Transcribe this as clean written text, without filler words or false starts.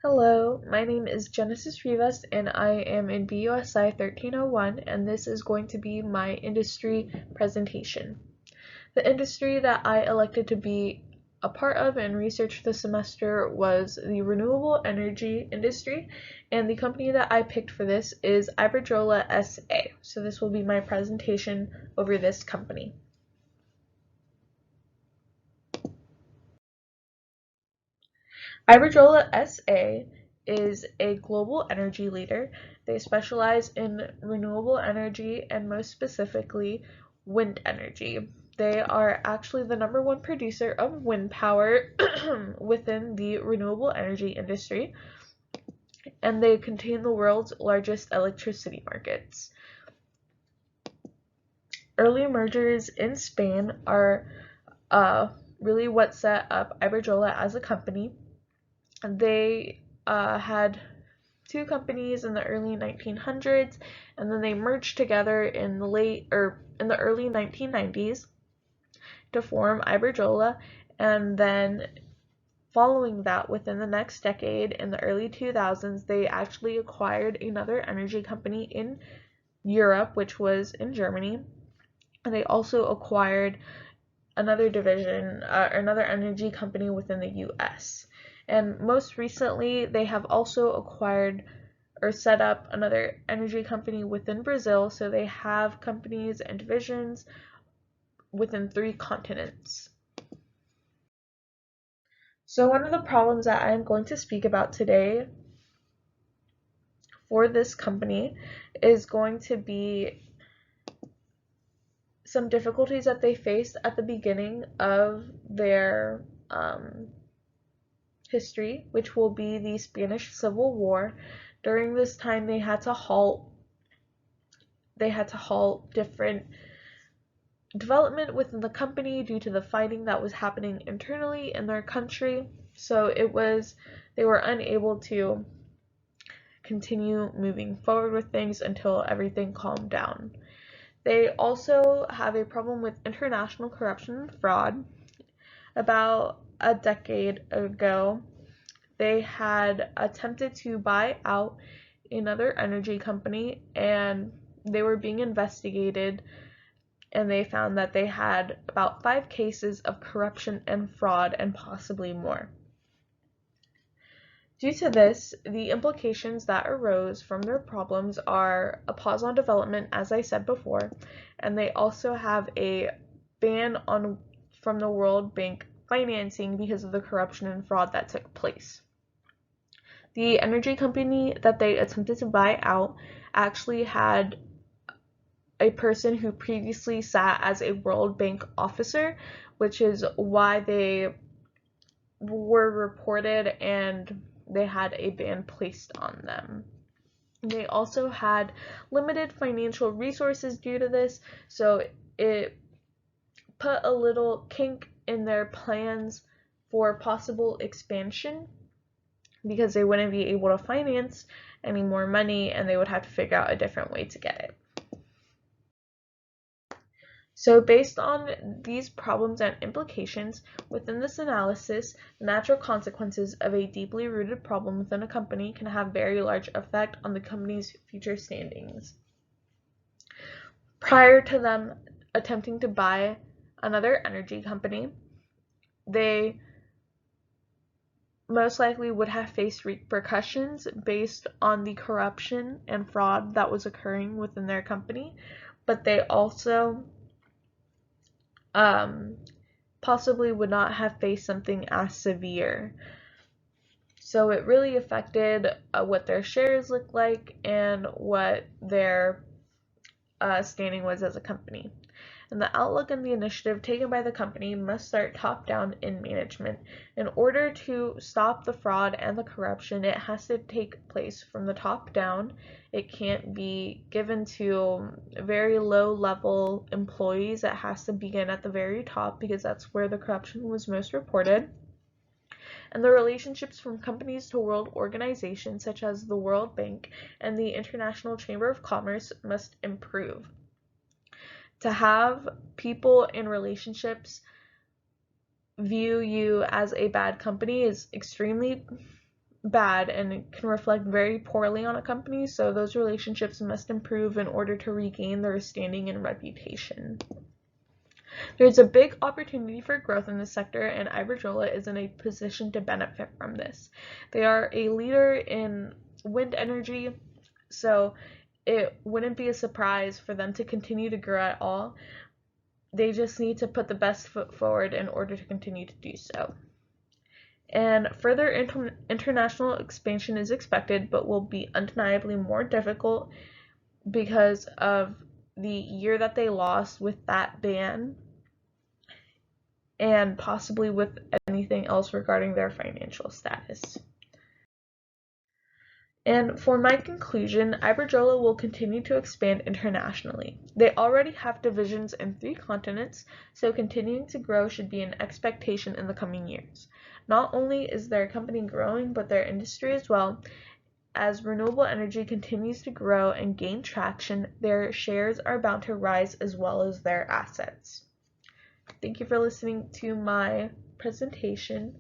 Hello, my name is Genesis Rivas and I am in BUSI 1301 and this is going to be my industry presentation. The industry that I elected to be a part of and research this semester was the renewable energy industry, and the company that I picked for this is Iberdrola SA. So this will be my presentation over this company. Iberdrola SA is a global energy leader. They specialize in renewable energy and most specifically wind energy. They are actually the #1 producer of wind power within the renewable energy industry, and they contain the world's largest electricity markets. Early mergers in Spain are really what set up Iberdrola as a company. They had two companies in the early 1900s, and then they merged together in the early 1990s to form Iberdrola, and then following that, within the next decade, in the early 2000s, they actually acquired another energy company in Europe, which was in Germany, and they also acquired another division, another energy company within the US. And most recently, they have also acquired or set up another energy company within Brazil, so they have companies and divisions within 3 continents. So one of the problems that I am going to speak about today for this company is going to be some difficulties that they faced at the beginning of their history, which will be the Spanish Civil War. During this time, they had to halt different development within the company due to the fighting that was happening internally in their country. So they were unable to continue moving forward with things until everything calmed down. They also have a problem with international corruption and fraud. About a decade ago, they had attempted to buy out another energy company, and they were being investigated, and they found that they had about 5 cases of corruption and fraud and possibly more. Due to this, the implications that arose from their problems are a pause on development, as I said before, and they also have a ban from the World Bank financing because of the corruption and fraud that took place. The energy company that they attempted to buy out actually had a person who previously sat as a World Bank officer, which is why they were reported and they had a ban placed on them. They also had limited financial resources due to this, so it put a little kink in their plans for possible expansion because they wouldn't be able to finance any more money and they would have to figure out a different way to get it. So based on these problems and implications within this analysis, the natural consequences of a deeply rooted problem within a company can have very large effect on the company's future standings. Prior to them attempting to buy another energy company, they most likely would have faced repercussions based on the corruption and fraud that was occurring within their company, but they also possibly would not have faced something as severe. So it really affected what their shares looked like and what their standing was as a company. And the outlook and the initiative taken by the company must start top down in management. In order to stop the fraud and the corruption, it has to take place from the top down. It can't be given to very low level employees. It has to begin at the very top because that's where the corruption was most reported. And the relationships from companies to world organizations such as the World Bank and the International Chamber of Commerce must improve. To have people in relationships view you as a bad company is extremely bad and it can reflect very poorly on a company, so those relationships must improve in order to regain their standing and reputation. There's a big opportunity for growth in this sector, and Iberdrola is in a position to benefit from this. They are a leader in wind energy, so it wouldn't be a surprise for them to continue to grow at all. They just need to put the best foot forward in order to continue to do so. And further international expansion is expected, but will be undeniably more difficult because of the year that they lost with that ban, and possibly with anything else regarding their financial status. And for my conclusion, Iberdrola will continue to expand internationally. They already have divisions in 3 continents, so continuing to grow should be an expectation in the coming years. Not only is their company growing, but their industry as well. As renewable energy continues to grow and gain traction, their shares are bound to rise as well as their assets. Thank you for listening to my presentation.